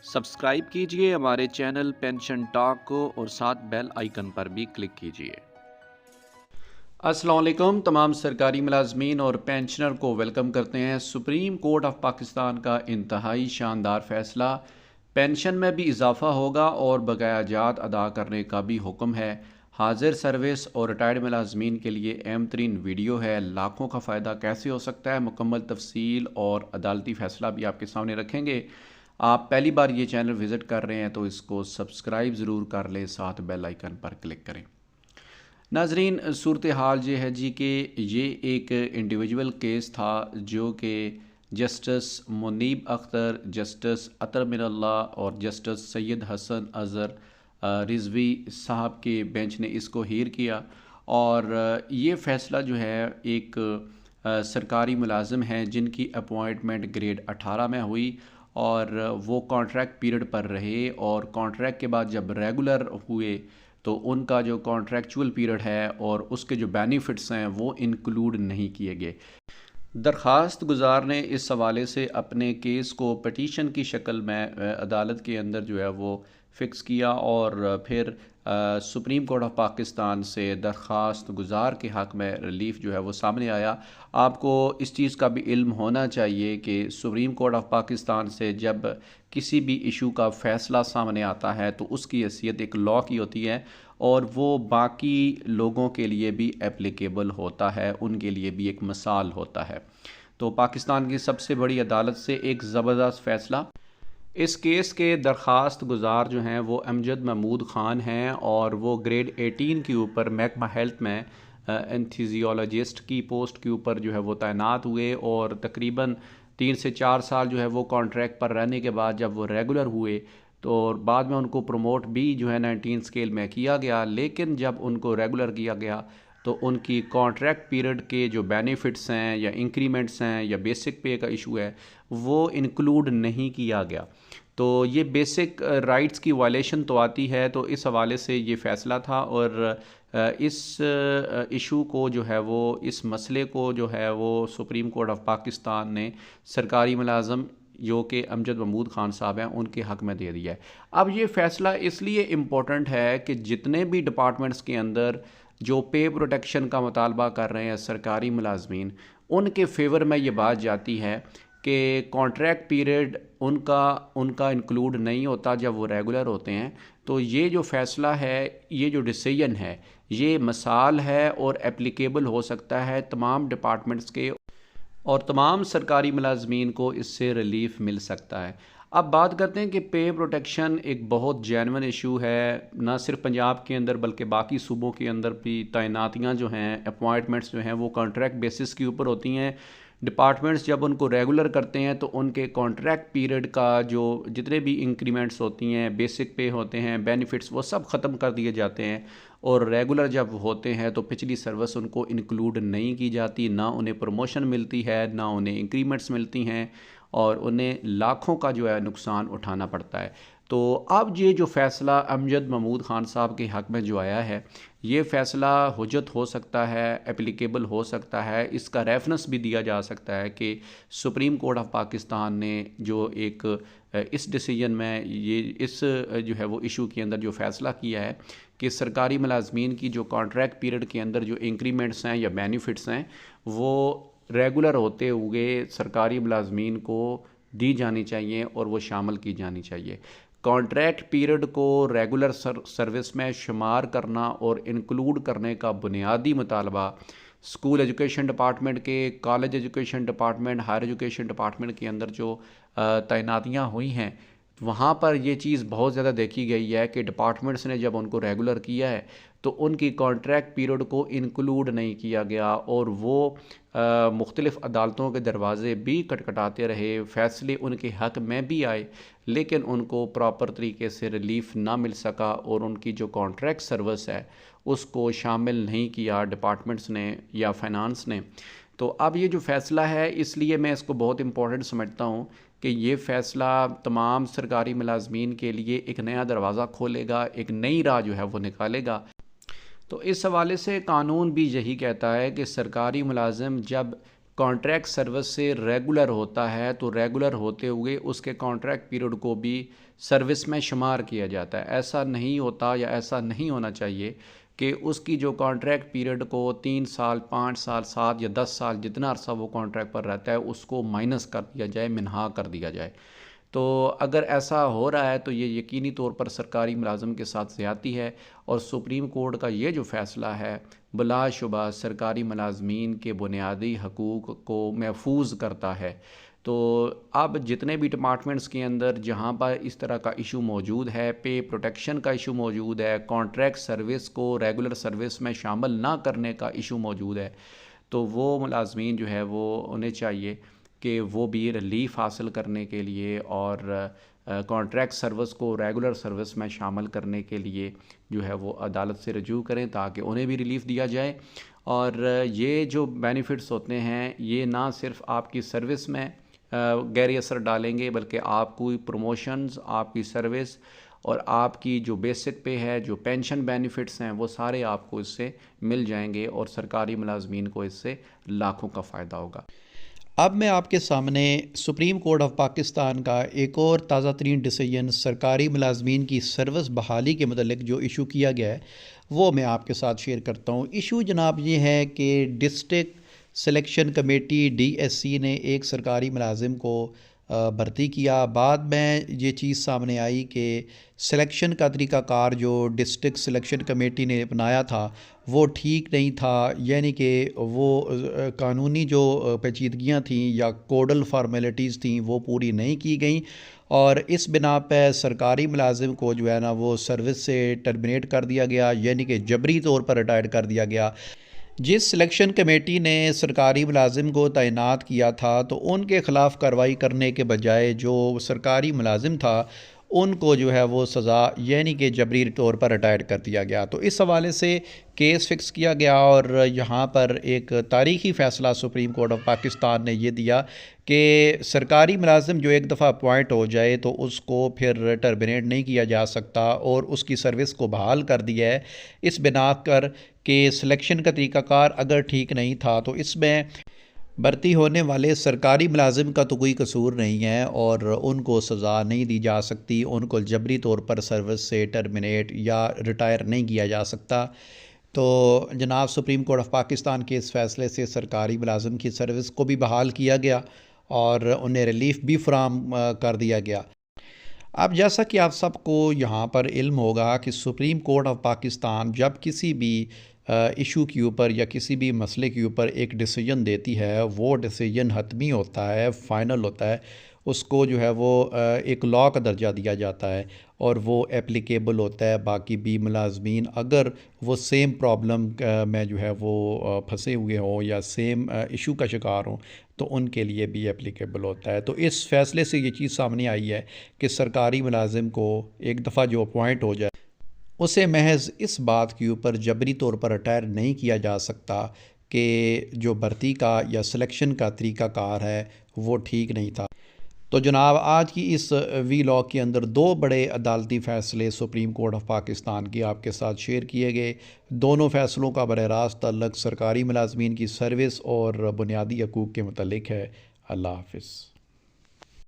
Subscribe कीजिए हमारे channel pension talk को और साथ बेल आइकन पर भी क्लिक कीजिए। अस्सलाम वालेकुम तमाम सरकारी मुलाजमीन और पेंशनर को वेलकम करते हैं। सुप्रीम कोर्ट ऑफ पाकिस्तान का इंतहाई शानदार फ़ैसला, पेंशन में भी इजाफ़ा होगा और बकाया जात अदा करने का भी हुक्म है। हाजिर सर्विस और रिटायर्ड मुलाजमीन के लिए अहम तरीन वीडियो है। लाखों का फ़ायदा कैसे हो सकता है, मुकम्मल तफसील और अदालती फ़ैसला भी आपके सामने रखेंगे। आप पहली बार ये चैनल विज़िट कर रहे हैं तो इसको सब्सक्राइब ज़रूर कर लें, साथ बेल आइकन पर क्लिक करें। नाजरीन, सूरत हाल ये है जी कि ये एक इंडिविजुअल केस था जो कि जस्टिस मुनीब अख्तर, जस्टिस अतर मिनल्ला और जस्टिस सैयद हसन अज़हर रिजवी साहब के बेंच ने इसको हीर किया। और ये फ़ैसला जो है एक सरकारी मुलाजिम हैं जिनकी अपॉइंटमेंट ग्रेड 18 में हुई और वो कॉन्ट्रैक्ट पीरियड पर रहे और कॉन्ट्रैक्ट के बाद जब रेगुलर हुए तो उनका जो कॉन्ट्रैक्चुअल पीरियड है और उसके जो बेनिफिट्स हैं वो इंक्लूड नहीं किए गए। दरख्वास्त गुज़ार ने इस हवाले से अपने केस को पटिशन की शक्ल में अदालत के अंदर जो है वो फ़िक्स किया और फिर सुप्रीम कोर्ट ऑफ पाकिस्तान से दरख्वास्त गुज़ार के हक़ में रिलीफ़ जो है वो सामने आया। आपको इस चीज़ का भी इल्म होना चाहिए कि सुप्रीम कोर्ट ऑफ पाकिस्तान से जब किसी भी इशू का फ़ैसला सामने आता है तो उसकी हैसियत एक लॉ की होती है और वो बाकी लोगों के लिए भी एप्लीकेबल होता है, उनके लिए भी एक मिसाल होता है। तो पाकिस्तान की सबसे बड़ी अदालत से एक ज़बरदस्त फ़ैसला। इस केस के दरख्वास्त गुज़ार जो हैं वो अमजद महमूद ख़ान हैं और वो ग्रेड 18 के ऊपर महकमा हेल्थ में एंथीजियोलॉजिस्ट की पोस्ट के ऊपर जो है वो तैनात हुए और तकरीबन 3 से 4 साल जो है वो कॉन्ट्रैक्ट पर रहने के बाद जब वो रेगुलर हुए तो बाद में उनको प्रमोट भी जो है 19 स्केल में किया गया। लेकिन जब उनको रेगुलर किया गया तो उनकी कॉन्ट्रैक्ट पीरियड के जो बेनिफिट्स हैं या इंक्रीमेंट्स हैं या बेसिक पे का इशू है वो इंक्लूड नहीं किया गया। तो ये बेसिक राइट्स की वायलेशन तो आती है। तो इस हवाले से ये फ़ैसला था और इस इशू को जो है वो इस मसले को जो है वो सुप्रीम कोर्ट ऑफ पाकिस्तान ने सरकारी मुलाज़म जो कि अमजद महमूद ख़ान साहब हैं उनके हक़ में दे दिया है। अब ये फ़ैसला इसलिए इम्पोर्टेंट है कि जितने भी डिपार्टमेंट्स के अंदर जो पे प्रोटेक्शन का मुतालबा कर रहे हैं सरकारी मुलाजमीन, उनके फेवर में ये बात जाती है कि कॉन्ट्रैक्ट पीरियड उनका उनका इंक्लूड नहीं होता जब वो रेगुलर होते हैं। तो ये जो फ़ैसला है, ये जो डिसीजन है, ये मिसाल है और एप्लीकेबल हो सकता है तमाम डिपार्टमेंट्स के और तमाम सरकारी मुलाजमीन को इससे रिलीफ़ मिल सकता है। अब बात करते हैं कि पे प्रोटेक्शन एक बहुत जेन्युइन इशू है, ना सिर्फ पंजाब के अंदर बल्कि बाकी सूबों के अंदर भी तैनातियाँ जो हैं, अपॉइंटमेंट्स जो हैं वो कॉन्ट्रैक्ट बेसिस के ऊपर होती हैं। डिपार्टमेंट्स जब उनको रेगुलर करते हैं तो उनके कॉन्ट्रैक्ट पीरियड का जो जितने भी इंक्रीमेंट्स होती हैं, बेसिक पे होते हैं, बेनिफिट्स, वो सब ख़त्म कर दिए जाते हैं और रेगुलर जब होते हैं तो पिछली सर्विस उनको इंक्लूड नहीं की जाती, ना उन्हें प्रमोशन मिलती है, ना उन्हें इंक्रीमेंट्स मिलती हैं और उन्हें लाखों का जो है नुकसान उठाना पड़ता है। तो अब ये जो फ़ैसला अमजद महमूद ख़ान साहब के हक़ में जो आया है, ये फ़ैसला हुज्जत हो सकता है, एप्लीकेबल हो सकता है। इसका रेफरेंस भी दिया जा सकता है कि सुप्रीम कोर्ट ऑफ पाकिस्तान ने जो एक इस डिसीजन में ये इस जो है वो इशू के अंदर जो फ़ैसला किया है कि सरकारी मुलाजमीन की जो कॉन्ट्रैक्ट पीरियड के अंदर जो इंक्रीमेंट्स हैं या बेनिफिट्स हैं वो रेगुलर होते हुए सरकारी मुलाजमीन को दी जानी चाहिए और वो शामिल की जानी चाहिए। कॉन्ट्रैक्ट पीरियड को रेगुलर सर्विस में शुमार करना और इंक्लूड करने का बुनियादी मुतालबा स्कूल एजुकेशन डिपार्टमेंट के, college education department, higher education department के अंदर जो तैनातियाँ हुई हैं वहाँ पर ये चीज़ बहुत ज़्यादा देखी गई है कि डिपार्टमेंट्स ने जब उनको रेगुलर किया है तो उनकी कॉन्ट्रैक्ट पीरियड को इंक्लूड नहीं किया गया और वो मुख्तलिफ़ अदालतों के दरवाज़े भी खटखटाते रहे, फ़ैसले उनके हक़ में भी आए लेकिन उनको प्रॉपर तरीके से रिलीफ़ ना मिल सका और उनकी जो कॉन्ट्रैक्ट सर्विस है उसको शामिल नहीं किया डिपार्टमेंट्स ने या फाइनेंस ने। तो अब ये जो फ़ैसला है इसलिए मैं इसको बहुत इम्पोर्टेंट समझता हूँ कि ये फ़ैसला तमाम सरकारी मुलाजमीन के लिए एक नया दरवाज़ा खोलेगा, एक नई राह जो है वो निकालेगा। तो इस हवाले से कानून भी यही कहता है कि सरकारी मुलाजिम जब कॉन्ट्रैक्ट सर्विस से रेगुलर होता है तो रेगुलर होते हुए उसके कॉन्ट्रैक्ट पीरियड को भी सर्विस में शुमार किया जाता है। ऐसा नहीं होता या ऐसा नहीं होना चाहिए कि उसकी जो कॉन्ट्रैक्ट पीरियड को 3 साल, 5 साल, 7 या 10 साल जितना अरसा वो कॉन्ट्रैक्ट पर रहता है उसको माइनस कर दिया जाए, मिनहा कर दिया जाए। तो अगर ऐसा हो रहा है तो ये यकीनी तौर पर सरकारी मुलाज़िम के साथ ज़्यादती है और सुप्रीम कोर्ट का ये जो फ़ैसला है बिलाशुबा सरकारी मुलाज़मीन के बुनियादी हकूक़ को महफूज करता है। तो अब जितने भी डिपार्टमेंट्स के अंदर जहाँ पर इस तरह का इशू मौजूद है, पे प्रोटेक्शन का इशू मौजूद है, कॉन्ट्रैक्ट सर्विस को रेगुलर सर्विस में शामिल ना करने का इशू मौजूद है, तो वो मुलाज़मीन जो है वो उन्हें चाहिए कि वो भी रिलीफ़ हासिल करने के लिए और कॉन्ट्रैक्ट सर्विस को रेगुलर सर्विस में शामिल करने के लिए जो है वो अदालत से रजू करें ताकि उन्हें भी रिलीफ़ दिया जाए। और ये जो बेनिफिट्स होते हैं ये ना सिर्फ आपकी सर्विस में गहरी असर डालेंगे बल्कि आपको प्रमोशंस, आपकी सर्विस और आपकी जो बेसिक पे है, जो पेंशन बेनिफिट्स हैं, वो सारे आपको इससे मिल जाएंगे और सरकारी मुलाजमीन को इससे लाखों का फ़ायदा होगा। अब मैं आपके सामने सुप्रीम कोर्ट ऑफ पाकिस्तान का एक और ताज़ा तरीन डिसीजन सरकारी मुलाजमीन की सर्विस बहाली के मतलब जो इशू किया गया है वो मैं आपके साथ शेयर करता हूँ। इशू जनाब ये है कि डिस्ट्रिक्ट सिलेक्शन कमेटी DSC ने एक सरकारी मुलाजिम को भर्ती किया। बाद में ये चीज़ सामने आई कि सिलेक्शन का तरीक़ाकार जो डिस्ट्रिक्ट सिलेक्शन कमेटी ने अपनाया था वो ठीक नहीं था, यानी कि वो कानूनी जो पेचीदगियाँ थीं या कोडल फार्मेलिटीज़ थीं वो पूरी नहीं की गई और इस बिना पर सरकारी मुलाजिम को जो है ना वो सर्विस से टर्मिनेट कर दिया गया, यानी कि जबरी तौर पर रिटायर कर दिया गया। जिस सिलेक्शन कमेटी ने सरकारी मुलाजिम को तैनात किया था तो उनके ख़िलाफ़ कार्रवाई करने के बजाय जो सरकारी मुलाजिम था उनको जो है वो सज़ा यानी कि जबरी तौर पर रिटायर कर दिया गया। तो इस हवाले से केस फ़िक्स किया गया और यहाँ पर एक तारीख़ी फ़ैसला सुप्रीम कोर्ट ऑफ पाकिस्तान ने ये दिया कि सरकारी मुलाजिम जो एक दफ़ा अपॉइंट हो जाए तो उसको फिर टर्मिनेट नहीं किया जा सकता और उसकी सर्विस को बहाल कर दिया है इस बिना कर कि सिलेक्शन का तरीक़ाकार अगर ठीक नहीं था तो इसमें भर्ती होने वाले सरकारी मुलाजिम का तो कोई कसूर नहीं है और उनको सज़ा नहीं दी जा सकती, उनको जबरी तौर पर सर्विस से टर्मिनेट या रिटायर नहीं किया जा सकता। तो जनाब सुप्रीम कोर्ट ऑफ पाकिस्तान के इस फ़ैसले से सरकारी मुलाजिम की सर्विस को भी बहाल किया गया और उन्हें रिलीफ़ भी फराहम कर दिया गया। अब जैसा कि आप सबको यहाँ पर इल्म होगा कि सुप्रीम कोर्ट ऑफ पाकिस्तान जब किसी भी इशू के ऊपर या किसी भी मसले के ऊपर एक डिसीजन देती है वो डिसीजन हतमी होता है, फ़ाइनल होता है, उसको जो है वो एक लॉ का दर्जा दिया जाता है और वो एप्लीकेबल होता है बाकी भी मुलाजमीन अगर वो सेम प्रॉब्लम में जो है वो फंसे हुए हों या सेम इशू का शिकार हों तो उनके लिए भी एप्लीकेबल होता है। तो इस फ़ैसले से ये चीज़ सामने आई है कि सरकारी मुलाजिम को एक दफ़ा जो अपॉइंट हो जाए उसे महज इस बात के ऊपर जबरी तौर पर रिटायर नहीं किया जा सकता कि जो भर्ती का या सिलेक्शन का तरीक़ाकार है वो ठीक नहीं था। तो जनाब आज की इस वी लॉग के अंदर दो बड़े अदालती फ़ैसले सुप्रीम कोर्ट ऑफ पाकिस्तान की आपके साथ शेयर किए गए। दोनों फ़ैसलों का बरह रास्त ताल्लुक़ सरकारी मुलाजमीन की सर्विस और बुनियादी हकूक़ के मुतल्लिक़ है। अल्लाह हाफ़िज़।